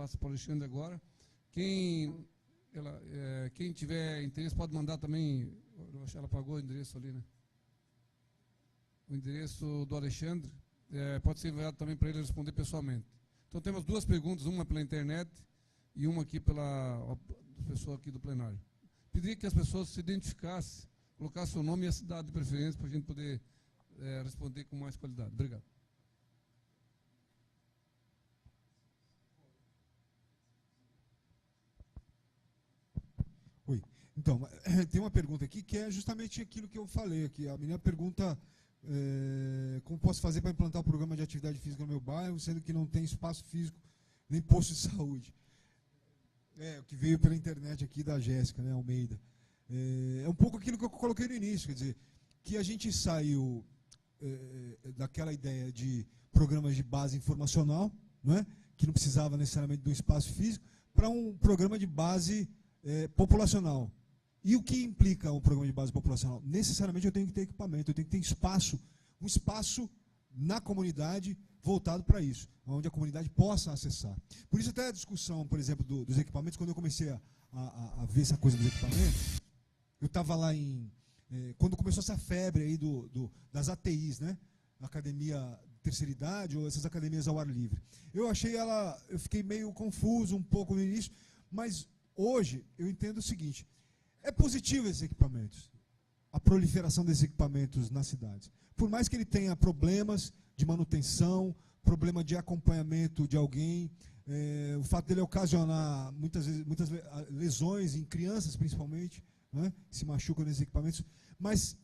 Passa para o Alexandre agora. Quem tiver interesse pode mandar também. Ela pagou o endereço ali, né? O endereço do Alexandre pode ser enviado também para ele responder pessoalmente. Então temos duas perguntas, uma pela internet e uma aqui pela pessoa aqui do plenário. Pediria que as pessoas se identificassem, colocassem o nome e a cidade de preferência para a gente poder responder com mais qualidade. Obrigado. Oi. Então, tem uma pergunta aqui que é justamente aquilo que eu falei aqui. A menina pergunta como posso fazer para implantar o programa de atividade física no meu bairro, sendo que não tem espaço físico nem posto de saúde. O que veio pela internet aqui da Jéssica, né, Almeida. É um pouco aquilo que eu coloquei no início, quer dizer, que a gente saiu daquela ideia de programas de base informacional, não é? Que não precisava necessariamente de um espaço físico, para um programa de base populacional. E o que implica um programa de base populacional? Necessariamente eu tenho que ter equipamento, eu tenho que ter espaço, um espaço na comunidade voltado para isso, onde a comunidade possa acessar. Por isso até a discussão, por exemplo, dos equipamentos, quando eu comecei a ver essa coisa dos equipamentos, eu estava lá quando começou essa febre aí das ATIs, né? Academia de terceira idade, ou essas academias ao ar livre. Eu fiquei meio confuso um pouco no início, mas hoje eu entendo o seguinte: é positivo esses equipamentos, a proliferação desses equipamentos nas cidades. Por mais que ele tenha problemas de manutenção, problema de acompanhamento de alguém, o fato dele ocasionar muitas lesões em crianças, principalmente, né, que se machucam nesses equipamentos, mas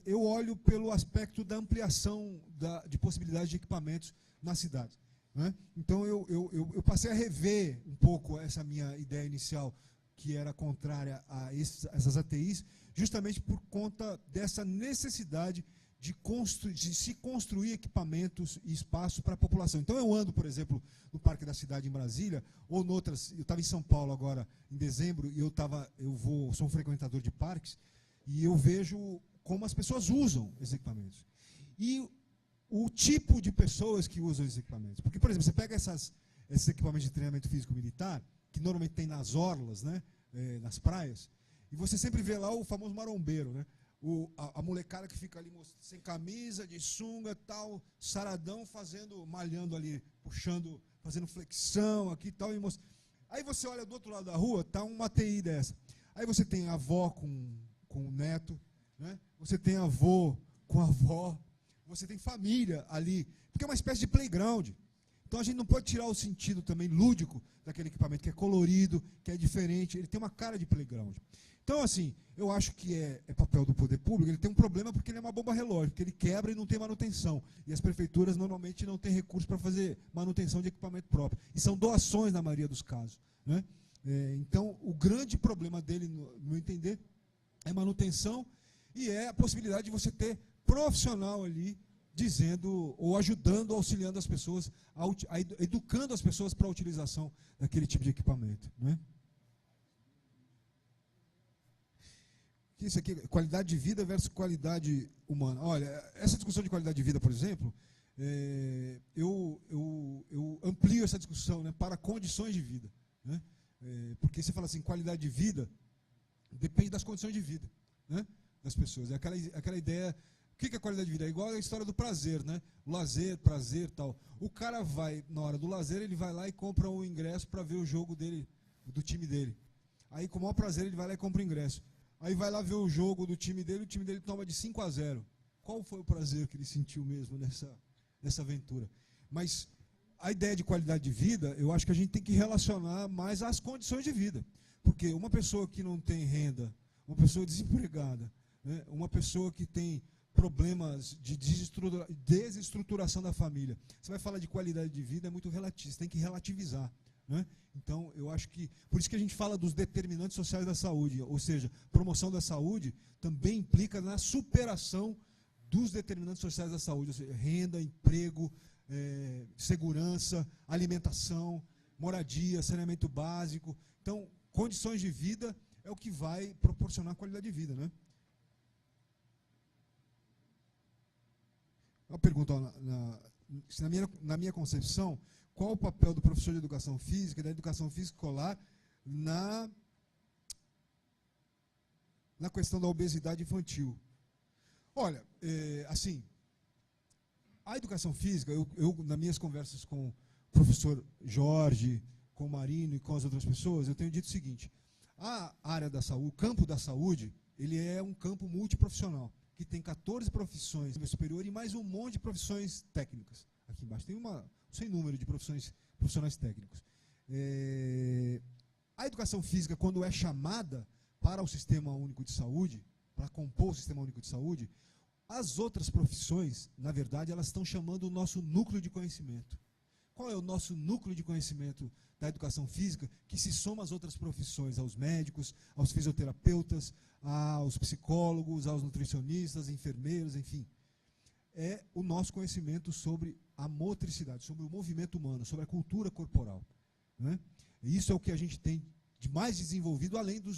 eu olho pelo aspecto da ampliação de possibilidades de equipamentos na cidade. Né? Então eu passei a rever um pouco essa minha ideia inicial, que era contrária a essas ATIs, justamente por conta dessa necessidade de se construir equipamentos e espaço para a população. Então eu ando, por exemplo, no Parque da Cidade em Brasília, ou noutras, eu estava em São Paulo agora em dezembro, e sou um frequentador de parques, e eu vejo como as pessoas usam esses equipamentos. E o tipo de pessoas que usam esses equipamentos. Porque, por exemplo, você pega esses equipamentos de treinamento físico militar, que normalmente tem nas orlas, né, nas praias, e você sempre vê lá o famoso marombeiro, né? A molecada que fica ali sem camisa, de sunga, tal, saradão, malhando ali, puxando, fazendo flexão aqui e tal. Aí você olha do outro lado da rua, tá uma TI dessa. Aí você tem a avó com o neto, né? Você tem avô com a avó, você tem família ali, porque é uma espécie de playground. Então a gente não pode tirar o sentido também lúdico daquele equipamento, que é colorido, que é diferente, ele tem uma cara de playground. Então, assim, eu acho que é papel do poder público. Ele tem um problema porque ele é uma bomba relógio, porque ele quebra e não tem manutenção. E as prefeituras normalmente não têm recursos para fazer manutenção de equipamento próprio. E são doações na maioria dos casos. Né? Então, o grande problema dele, no meu entender, é manutenção e é a possibilidade de você ter profissional ali dizendo, ou ajudando, auxiliando as pessoas, educando as pessoas para a utilização daquele tipo de equipamento. Né? Isso aqui, qualidade de vida versus qualidade humana. Olha, essa discussão de qualidade de vida, por exemplo, eu amplio essa discussão, né, para condições de vida. Né? Porque você fala assim, qualidade de vida depende das condições de vida, né, das pessoas. É aquela ideia. O que é qualidade de vida? É igual a história do prazer, né? O lazer, prazer, tal. O cara vai, na hora do lazer, ele vai lá e compra um ingresso para ver o jogo dele, do time dele. Aí, com o maior prazer, ele vai lá e compra o ingresso. Aí vai lá ver o jogo do time dele, o time dele toma de 5-0. Qual foi o prazer que ele sentiu mesmo nessa aventura? Mas a ideia de qualidade de vida, eu acho que a gente tem que relacionar mais às condições de vida. Porque uma pessoa que não tem renda, uma pessoa desempregada, né, uma pessoa que tem problemas de desestruturação da família, você vai falar de qualidade de vida, é muito relativo, você tem que relativizar. Né? Então, eu acho que, por isso que a gente fala dos determinantes sociais da saúde, ou seja, promoção da saúde também implica na superação dos determinantes sociais da saúde, ou seja, renda, emprego, segurança, alimentação, moradia, saneamento básico. Então, condições de vida é o que vai proporcionar qualidade de vida. Né? Uma pergunta, na minha concepção, qual o papel do professor de educação física e da educação física escolar na questão da obesidade infantil. Olha, assim, a educação física, eu nas minhas conversas com o professor Jorge, com o Marino e com as outras pessoas, eu tenho dito o seguinte: a área da saúde, o campo da saúde, ele é um campo multiprofissional, que tem 14 profissões de nível superior e mais um monte de profissões técnicas. Aqui embaixo tem um sem número de profissionais técnicos. A educação física, quando é chamada para o Sistema Único de Saúde, para compor o Sistema Único de Saúde, as outras profissões, na verdade, elas estão chamando o nosso núcleo de conhecimento. Qual é o nosso núcleo de conhecimento da educação física, que se soma às outras profissões, aos médicos, aos fisioterapeutas, aos psicólogos, aos nutricionistas, enfermeiros, enfim. É o nosso conhecimento sobre a motricidade, sobre o movimento humano, sobre a cultura corporal. Né? E isso é o que a gente tem de mais desenvolvido, além do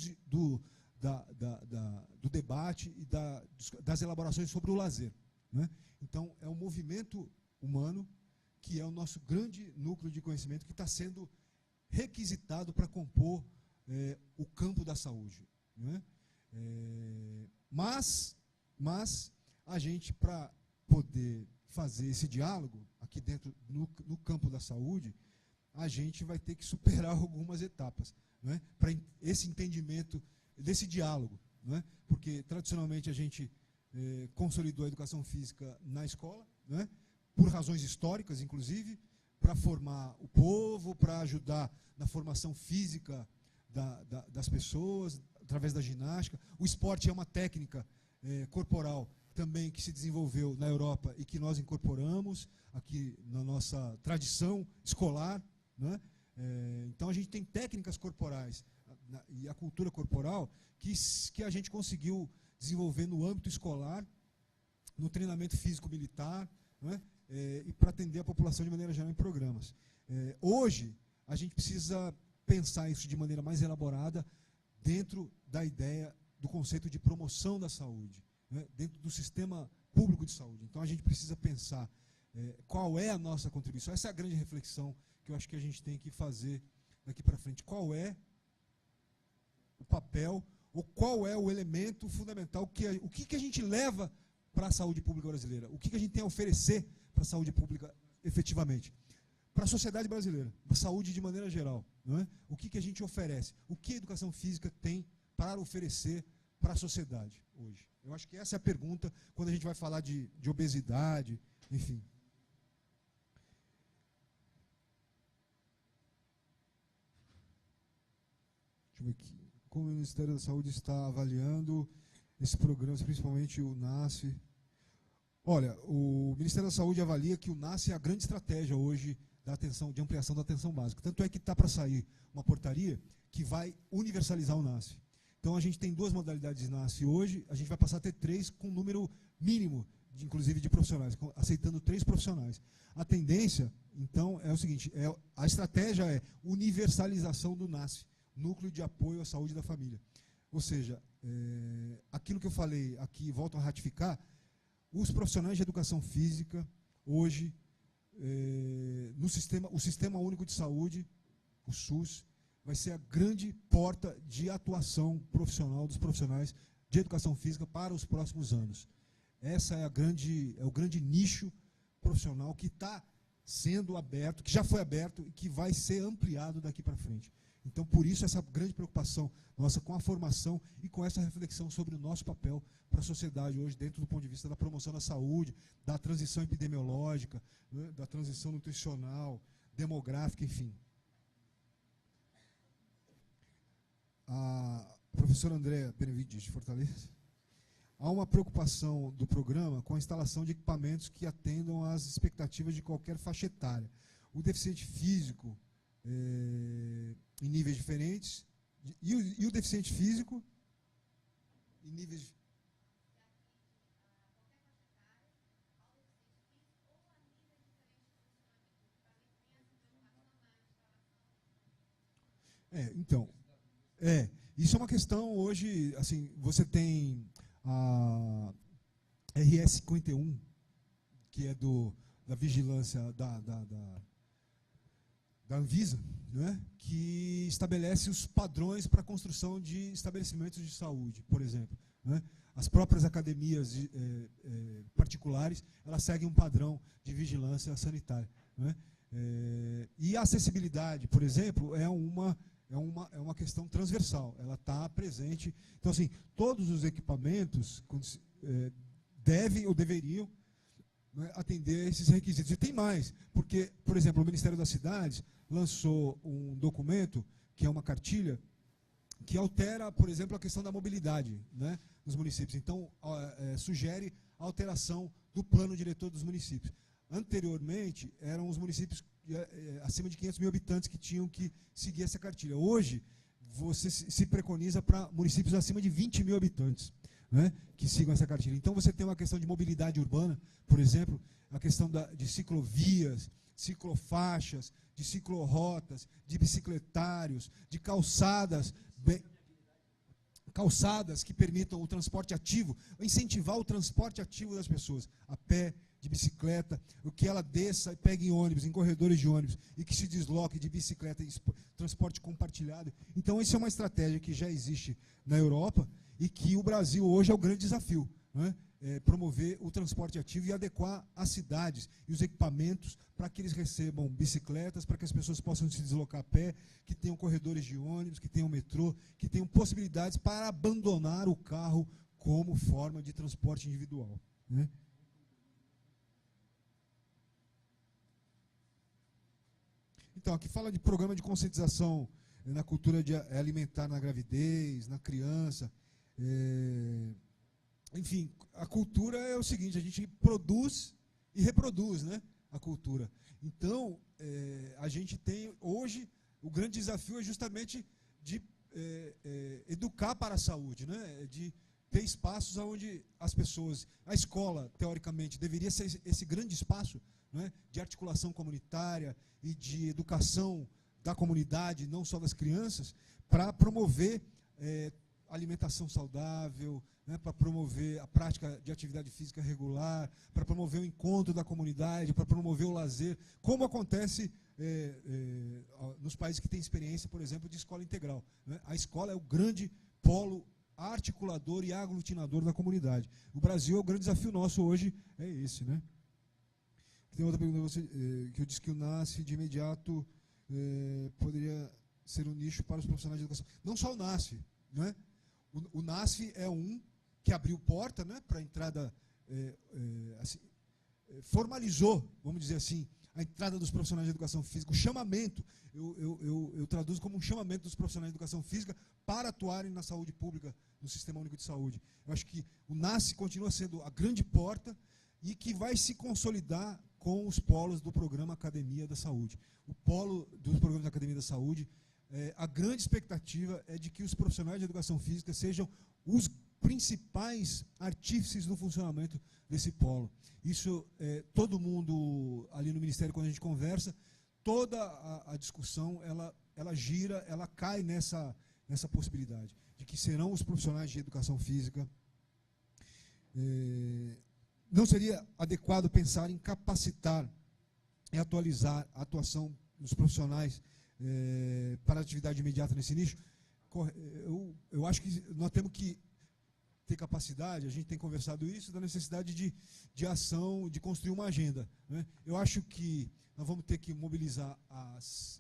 debate e das elaborações sobre o lazer. Né? Então, é o movimento humano que é o nosso grande núcleo de conhecimento que está sendo requisitado para compor o campo da saúde. Né? Mas a gente, para poder fazer esse diálogo aqui dentro, no campo da saúde, a gente vai ter que superar algumas etapas, né, para esse entendimento desse diálogo. Né, porque, tradicionalmente, a gente consolidou a educação física na escola, né, por razões históricas, inclusive, para formar o povo, para ajudar na formação física das pessoas, através da ginástica. O esporte é uma técnica corporal também que se desenvolveu na Europa e que nós incorporamos aqui na nossa tradição escolar. Né? Então, a gente tem técnicas corporais e a cultura corporal que a gente conseguiu desenvolver no âmbito escolar, no treinamento físico-militar, né? E para atender a população de maneira geral em programas. Hoje, a gente precisa pensar isso de maneira mais elaborada dentro da ideia do conceito de promoção da saúde, né? Dentro do sistema público de saúde. Então, a gente precisa pensar qual é a nossa contribuição. Essa é a grande reflexão que eu acho que a gente tem que fazer daqui para frente. Qual é o papel, ou qual é o elemento fundamental, o que a gente leva para a saúde pública brasileira? O que a gente tem a oferecer para a saúde pública efetivamente? Para a sociedade brasileira, para a saúde de maneira geral. Não é? O que a gente oferece? O que a educação física tem para oferecer para a sociedade hoje? Eu acho que essa é a pergunta quando a gente vai falar de obesidade, enfim. Deixa eu ver aqui. Como o Ministério da Saúde está avaliando esse programa, principalmente o NASF? Olha, o Ministério da Saúde avalia que o NASF é a grande estratégia hoje de ampliação da atenção básica. Tanto é que está para sair uma portaria que vai universalizar o NASF. Então, a gente tem 2 modalidades de NASF hoje, a gente vai passar a ter 3 com um número mínimo, inclusive de profissionais, aceitando 3 profissionais. A tendência, então, é o seguinte, a estratégia é universalização do NASF, Núcleo de Apoio à Saúde da Família. Ou seja, aquilo que eu falei aqui, volto a ratificar, os profissionais de educação física, hoje, o Sistema Único de Saúde, o SUS, vai ser a grande porta de atuação profissional dos profissionais de educação física para os próximos anos. Essa é o grande nicho profissional que está sendo aberto, que já foi aberto e que vai ser ampliado daqui para frente. Então, por isso, essa grande preocupação nossa com a formação e com essa reflexão sobre o nosso papel para a sociedade hoje, dentro do ponto de vista da promoção da saúde, da transição epidemiológica, né, da transição nutricional, demográfica, enfim. A professora Andréa Benevides, de Fortaleza. Há uma preocupação do programa com a instalação de equipamentos que atendam às expectativas de qualquer faixa etária. O deficiente físico, em níveis diferentes, e o deficiente físico em níveis... Então, isso é uma questão hoje, assim, você tem a RS 51, que é da vigilância da Anvisa, né, que estabelece os padrões para a construção de estabelecimentos de saúde, por exemplo. Né? As próprias academias particulares, elas seguem um padrão de vigilância sanitária. Né? E a acessibilidade, por exemplo, é uma questão transversal, ela está presente. Então, assim, todos os equipamentos devem ou deveriam, né, atender a esses requisitos. E tem mais, porque, por exemplo, o Ministério das Cidades lançou um documento, que é uma cartilha, que altera, por exemplo, a questão da mobilidade, né, nos municípios. Então, sugere a alteração do plano diretor dos municípios. Anteriormente, eram os municípios acima de 500 mil habitantes que tinham que seguir essa cartilha. Hoje, você se preconiza para municípios acima de 20 mil habitantes, né, que sigam essa cartilha. Então, você tem uma questão de mobilidade urbana, por exemplo, a questão de ciclovias, ciclofaixas, de ciclorotas, de bicicletários, de calçadas que permitam o transporte ativo, incentivar o transporte ativo das pessoas, a pé, de bicicleta, o que ela desça e pegue em ônibus, em corredores de ônibus, e que se desloque de bicicleta, transporte compartilhado. Então, isso é uma estratégia que já existe na Europa e que o Brasil hoje é o grande desafio, né? Promover o transporte ativo e adequar as cidades e os equipamentos para que eles recebam bicicletas, para que as pessoas possam se deslocar a pé, que tenham corredores de ônibus, que tenham metrô, que tenham possibilidades para abandonar o carro como forma de transporte individual, né? Então, aqui fala de programa de conscientização na cultura alimentar na gravidez, na criança. Enfim, a cultura é o seguinte, a gente produz e reproduz, né, a cultura. Então, a gente tem, hoje, o grande desafio é justamente de educar para a saúde, né, de ter espaços onde as pessoas... A escola, teoricamente, deveria ser esse grande espaço, né, de articulação comunitária e de educação da comunidade, não só das crianças, para promover alimentação saudável, né, para promover a prática de atividade física regular, para promover o encontro da comunidade, para promover o lazer, como acontece nos países que têm experiência, por exemplo, de escola integral, né? A escola é o grande polo articulador e aglutinador da comunidade. O Brasil, o grande desafio nosso hoje é esse, né? Tem outra pergunta, que eu disse que o NASF de imediato poderia ser um nicho para os profissionais de educação. Não só o NASF, né? O NASF é um que abriu porta, né, para a entrada, assim, formalizou, vamos dizer assim, a entrada dos profissionais de educação física, o chamamento, eu traduzo como um chamamento dos profissionais de educação física para atuarem na saúde pública, no Sistema Único de Saúde. Eu acho que o NASF continua sendo a grande porta e que vai se consolidar com os polos do programa Academia da Saúde. O polo dos programas da Academia da Saúde, a grande expectativa é de que os profissionais de educação física sejam os principais artífices do funcionamento desse polo. Isso, todo mundo ali no Ministério, quando a gente conversa, toda a discussão, ela gira, ela cai nessa possibilidade, de que serão os profissionais de educação física. Não seria adequado pensar em capacitar e atualizar a atuação dos profissionais para a atividade imediata nesse nicho? Eu acho que nós temos que ter capacidade, a gente tem conversado isso, da necessidade de ação, de construir uma agenda, né? Eu acho que nós vamos ter que mobilizar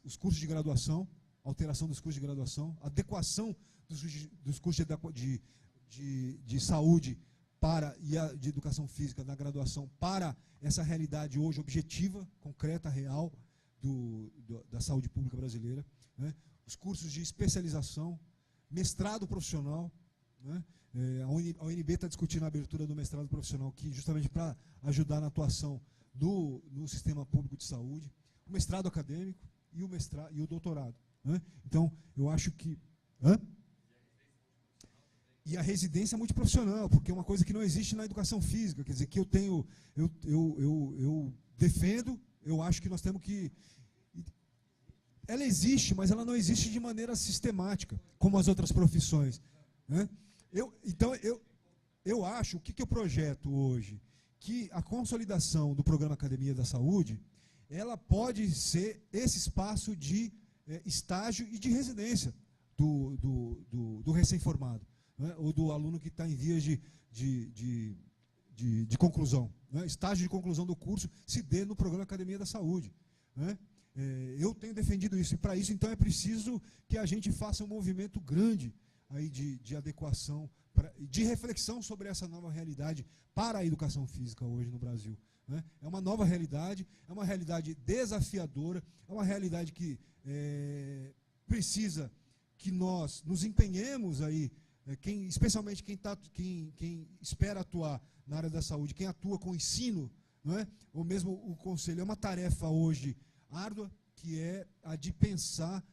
os cursos de graduação, alteração dos cursos de graduação, adequação dos cursos de saúde e de educação física da graduação para essa realidade hoje objetiva, concreta, real da saúde pública brasileira, né? Os cursos de especialização, mestrado profissional, né? A UNB está discutindo a abertura do mestrado profissional aqui, justamente para ajudar na atuação no sistema público de saúde, o mestrado acadêmico e o doutorado, né? Então, eu acho que... E a residência multiprofissional, porque é uma coisa que não existe na educação física, quer dizer, que eu defendo, eu acho que nós temos que... Ela existe, mas ela não existe de maneira sistemática, como as outras profissões, né? Então, eu acho, o que eu projeto hoje? Que a consolidação do programa Academia da Saúde, ela pode ser esse espaço de estágio e de residência do recém-formado, né? Ou do aluno que está em vias de conclusão. Né? Estágio de conclusão do curso se dê no programa Academia da Saúde. Né? Eu tenho defendido isso, e para isso, então, é preciso que a gente faça um movimento grande aí de adequação, de reflexão sobre essa nova realidade para a educação física hoje no Brasil. Né? É uma nova realidade, é uma realidade desafiadora, é uma realidade que precisa que nós nos empenhemos aí, especialmente quem espera atuar na área da saúde, quem atua com ensino, não é? Ou mesmo o conselho, é uma tarefa hoje árdua, que é a de pensar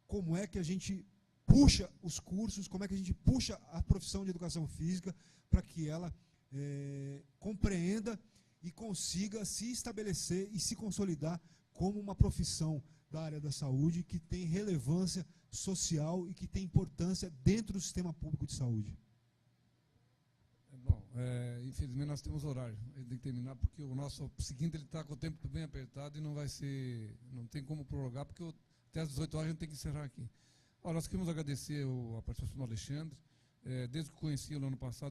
como é que a gente puxa os cursos, como é que a gente puxa a profissão de educação física para que ela compreenda e consiga se estabelecer e se consolidar como uma profissão da área da saúde que tem relevância social e que tem importância dentro do sistema público de saúde. Bom, infelizmente nós temos horário, ele tem que terminar, porque o nosso seguinte está com o tempo bem apertado e não tem como prorrogar, porque até às 18 horas a gente tem que encerrar aqui. Nós queremos agradecer a participação do Alexandre, desde que conheci-lo no ano passado,